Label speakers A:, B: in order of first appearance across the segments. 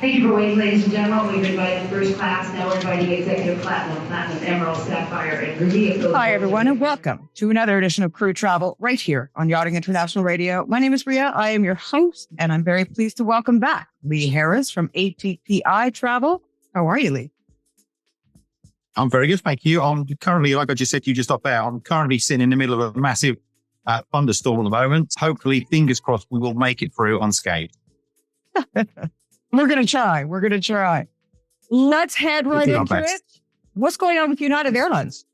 A: Thank you for waiting, ladies and gentlemen. We've invited first class. Now we're inviting executive platinum, emerald, sapphire, and ruby.
B: Hi, everyone, and welcome to another edition of Crew Travel right here on Yachting International Radio. My name is Ria. I am your host, and I'm very pleased to welcome back Lee Harris from ATPI Travel. How are you, Lee?
C: I'm very good, thank you. I'm currently, like I just said, you just up there. I'm currently sitting in the middle of a massive thunderstorm at the moment. Hopefully, fingers crossed, we will make it through unscathed.
B: We're going to try. Let's head right into it. What's going on with United Airlines?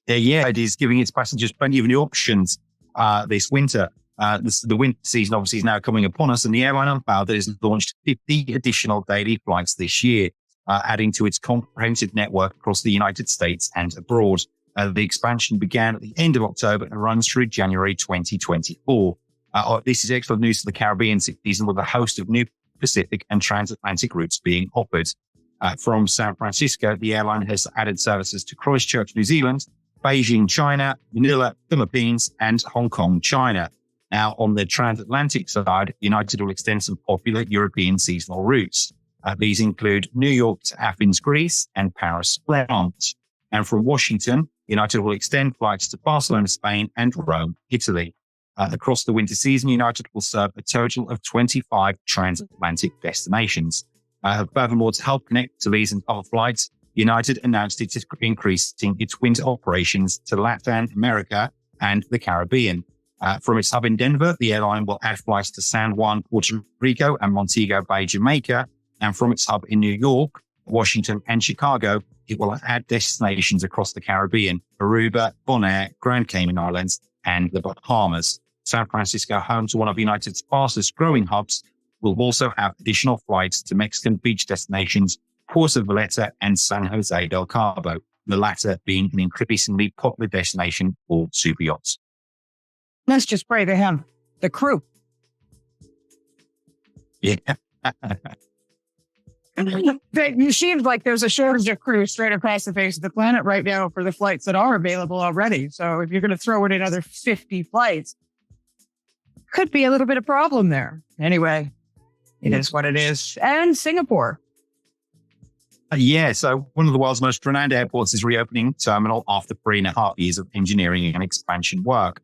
C: Yeah, it is giving its passengers plenty of new options this winter. The winter season obviously is now coming upon us, and the airline unveiled that it has launched 50 additional daily flights this year, adding to its comprehensive network across the United States and abroad. The expansion began at the end of October and runs through January 2024. This is excellent news for the Caribbean season, with a host of new Pacific and transatlantic routes being offered. From San Francisco, the airline has added services to Christchurch, New Zealand, Beijing, China, Manila, Philippines, and Hong Kong, China. Now, on the transatlantic side, United will extend some popular European seasonal routes. These include New York to Athens, Greece, and Paris, France. And from Washington, United will extend flights to Barcelona, Spain, and Rome, Italy. Across the winter season, United will serve a total of 25 transatlantic destinations. Furthermore, to help connect to these and other flights, United announced it is increasing its winter operations to Latin America and the Caribbean. From its hub in Denver, the airline will add flights to San Juan, Puerto Rico, and Montego Bay, Jamaica. And from its hub in New York, Washington, and Chicago, it will add destinations across the Caribbean, Aruba, Bonaire, Grand Cayman Islands, and the Bahamas. San Francisco, home to one of United's fastest growing hubs, will also have additional flights to Mexican beach destinations, Puerto Vallarta and San Jose del Cabo, the latter being an increasingly popular destination for super yachts.
B: Let's just pray to him. The crew.
C: Yeah.
B: It seems like there's a shortage of crew straight across the face of the planet right now for the flights that are available already. So if you're going to throw in another 50 flights, could be a little bit of problem there. Anyway, it is what it is. And Singapore.
C: So one of the world's most renowned airports is reopening terminal after 3.5 years of engineering and expansion work.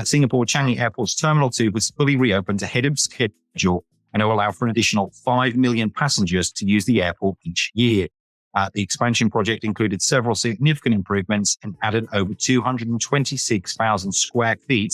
C: Singapore Changi Airport's Terminal 2 was fully reopened ahead of schedule, and it will allow for an additional 5 million passengers to use the airport each year. The expansion project included several significant improvements and added over 226,000 square feet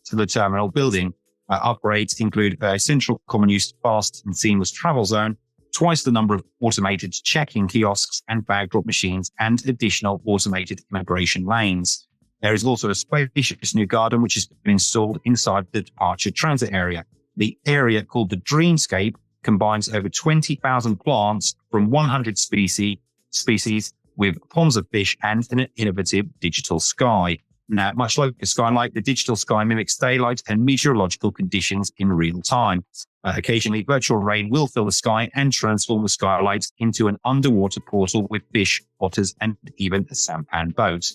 C: to the terminal building. Upgrades include a central common use fast and seamless travel zone, twice the number of automated check-in kiosks and bag drop machines, and additional automated immigration lanes. There is also a spacious new garden which has been installed inside the departure transit area. The area, called the Dreamscape, combines over 20,000 plants from 100 species with ponds of fish and an innovative digital sky. Now, much like a skylight, the digital sky mimics daylight and meteorological conditions in real time. Occasionally, virtual rain will fill the sky and transform the skylight into an underwater portal with fish, otters, and even a sampan boat.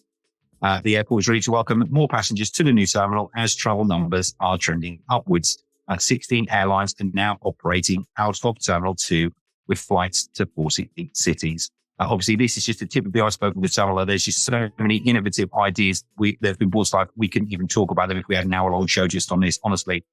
C: The airport is ready to welcome more passengers to the new terminal as travel numbers are trending upwards. 16 airlines are now operating out of Terminal 2 with flights to 40 cities. Obviously, this is just the tip of the iceberg of the terminal. There's just so many innovative ideas that have been brought to life. We couldn't even talk about them if we had an hour-long show just on this, honestly.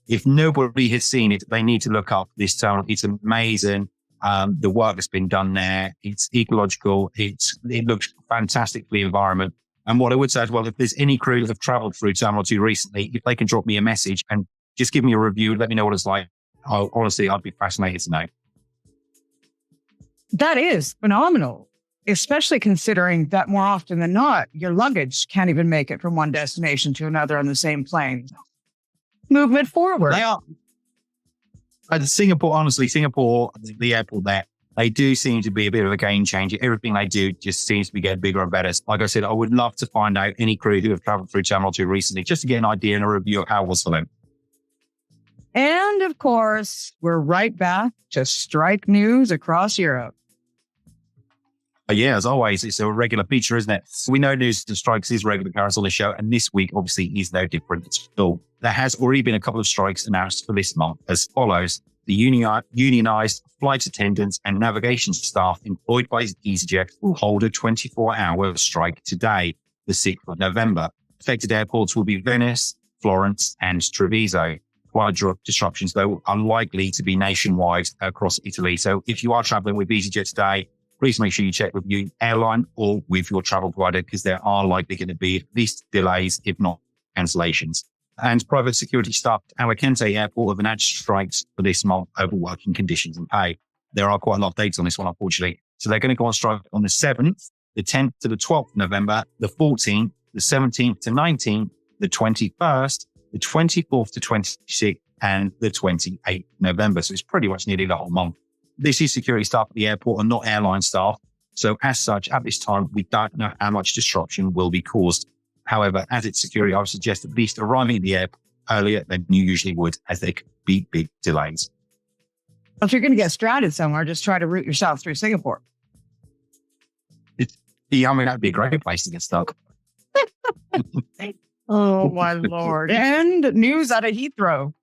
C: If nobody has seen it, they need to look up this terminal. It's amazing. The work that's been done there. It's ecological. It looks fantastic for the environment. And what I would say as well, if there's any crew that have traveled through Terminal 2 recently, if they can drop me a message and just give me a review, let me know what it's like. Honestly, I'd be fascinated to know.
B: That is phenomenal, especially considering that more often than not, your luggage can't even make it from one destination to another on the same plane. Movement forward.
C: They are. Singapore, the airport there, they do seem to be a bit of a game changer. Everything they do just seems to be getting bigger and better. Like I said, I would love to find out any crew who have traveled through Terminal 2 recently, just to get an idea and a review of how it was for them.
B: And of course, we're right back to strike news across Europe.
C: Yeah, as always, it's a regular feature, isn't it? We know news and strikes is regular occurrence on the show, and this week obviously is no different at all. There has already been a couple of strikes announced for this month as follows. The unionized flight attendants and navigation staff employed by EasyJet will hold a 24-hour strike today, the 6th of November. Affected airports will be Venice, Florence, and Treviso. Flight disruptions, though, are likely to be nationwide across Italy. So if you are traveling with EasyJet today, please make sure you check with your airline or with your travel provider, because there are likely going to be at least delays, if not cancellations. And private security staff at Alicante Airport have announced strikes for this month over working conditions and pay. There are quite a lot of dates on this one, unfortunately. So they're going to go on strike on the 7th, the 10th to the 12th of November, the 14th, the 17th to 19th, the 21st, the 24th to 26th, and the 28th November. So it's pretty much nearly the whole month. This is security staff at the airport and not airline staff. So as such, at this time, we don't know how much disruption will be caused. However, as it's security, I would suggest at least arriving at the airport earlier than you usually would, as there could be big delays.
B: If you're going to get stranded somewhere, just try to route yourself through Singapore.
C: That'd be a great place to get stuck.
B: Oh, my Lord. And news out of Heathrow.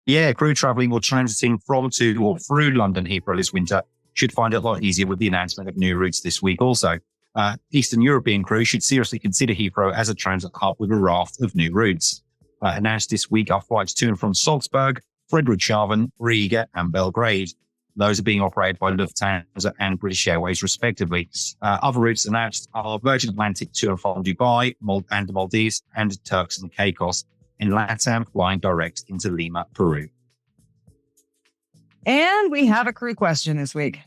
C: Yeah, crew traveling or transiting from to or through London Heathrow this winter should find it a lot easier with the announcement of new routes this week also. Eastern European crew should seriously consider Heathrow as a transit hub with a raft of new routes. Announced this week are flights to and from Salzburg, Friedrichshafen, Riga, and Belgrade. Those are being operated by Lufthansa and British Airways, respectively. Other routes announced are Virgin Atlantic to and from Dubai and the Maldives, and Turks and Caicos, and LATAM flying direct into Lima, Peru.
B: And we have a crew question this week.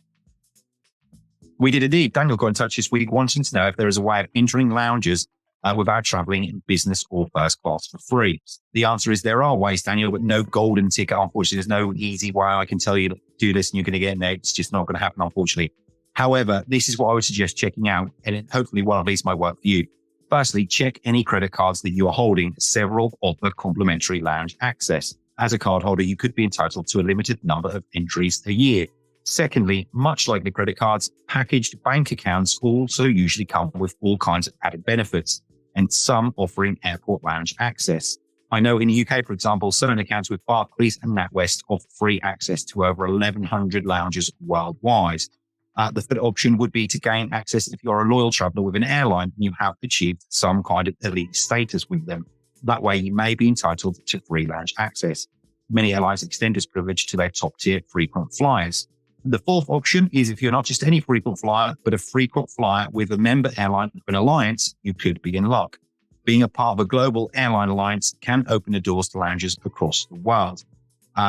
C: We did indeed. Daniel got in touch this week wanting to know if there is a way of entering lounges without traveling in business or first class for free. The answer is there are ways, Daniel, but no golden ticket. Unfortunately, there's no easy way I can tell you to do this and you're going to get in there. It's just not going to happen, unfortunately. However, this is what I would suggest checking out, and it hopefully one of these might work for you. Firstly, check any credit cards that you are holding for several offer complimentary lounge access. As a card holder, you could be entitled to a limited number of entries a year. Secondly, much like the credit cards, packaged bank accounts also usually come with all kinds of added benefits, and some offering airport lounge access. I know in the UK, for example, certain accounts with Barclays and NatWest offer free access to over 1,100 lounges worldwide. The third option would be to gain access if you're a loyal traveler with an airline and you have achieved some kind of elite status with them. That way, you may be entitled to free lounge access. Many airlines extend this privilege to their top-tier frequent flyers. The fourth option is if you're not just any frequent flyer, but a frequent flyer with a member airline of an alliance, you could be in luck. Being a part of a global airline alliance can open the doors to lounges across the world.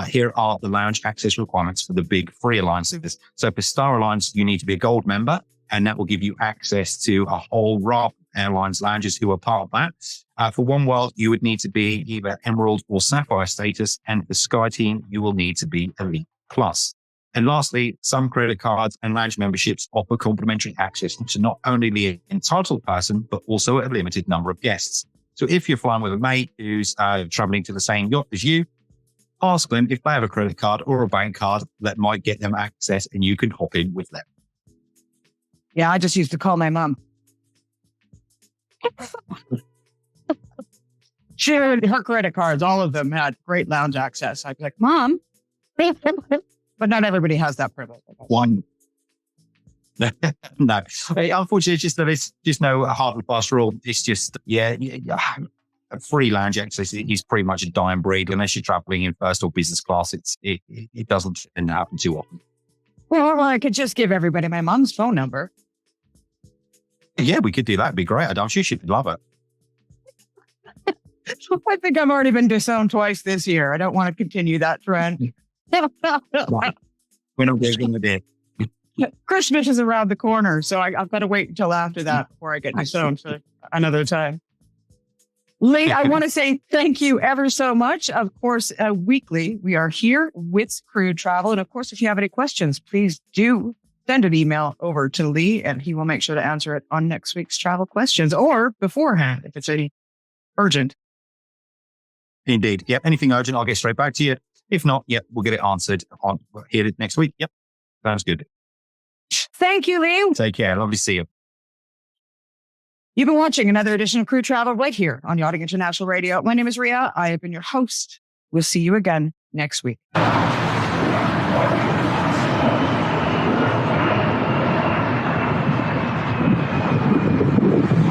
C: Here are the lounge access requirements for the big free alliances. So for Star Alliance, you need to be a gold member, and that will give you access to a whole raft of airlines lounges who are part of that. For One World, you would need to be either Emerald or Sapphire status, and for SkyTeam, you will need to be Elite Plus. And lastly, some credit cards and lounge memberships offer complimentary access to not only the entitled person, but also a limited number of guests. So if you're flying with a mate who's traveling to the same yacht as you, ask them if they have a credit card or a bank card that might get them access, and you can hop in with them.
B: Yeah, I just used to call my mom. Her credit cards, all of them had great lounge access. I'd be like, Mom. But not everybody has that privilege.
C: One. No. Unfortunately, it's just no hard and fast rule. It's just, free lounge access is pretty much a dying breed. Unless you're traveling in first or business class, it doesn't happen too often.
B: Well, I could just give everybody my mom's phone number.
C: Yeah, we could do that. It'd be great. I'm sure she'd love it.
B: I think I've already been disowned twice this year. I don't want to continue that trend.
C: Right. We're not going to do it.
B: Christmas is around the corner, so I've got to wait until after that before I get disowned for another time. Lee, I want to say thank you ever so much. Of course, weekly, we are here with Crew Travel. And of course, if you have any questions, please do send an email over to Lee, and he will make sure to answer it on next week's travel questions or beforehand if it's any urgent.
C: Indeed. Yep. Anything urgent, I'll get straight back to you. If not, we'll get it answered on here next week. Yep. Sounds good.
B: Thank you, Lee.
C: Take care. Lovely to see you.
B: You've been watching another edition of Crew Travel right here on Yachting International Radio. My name is Ria. I have been your host. We'll see you again next week.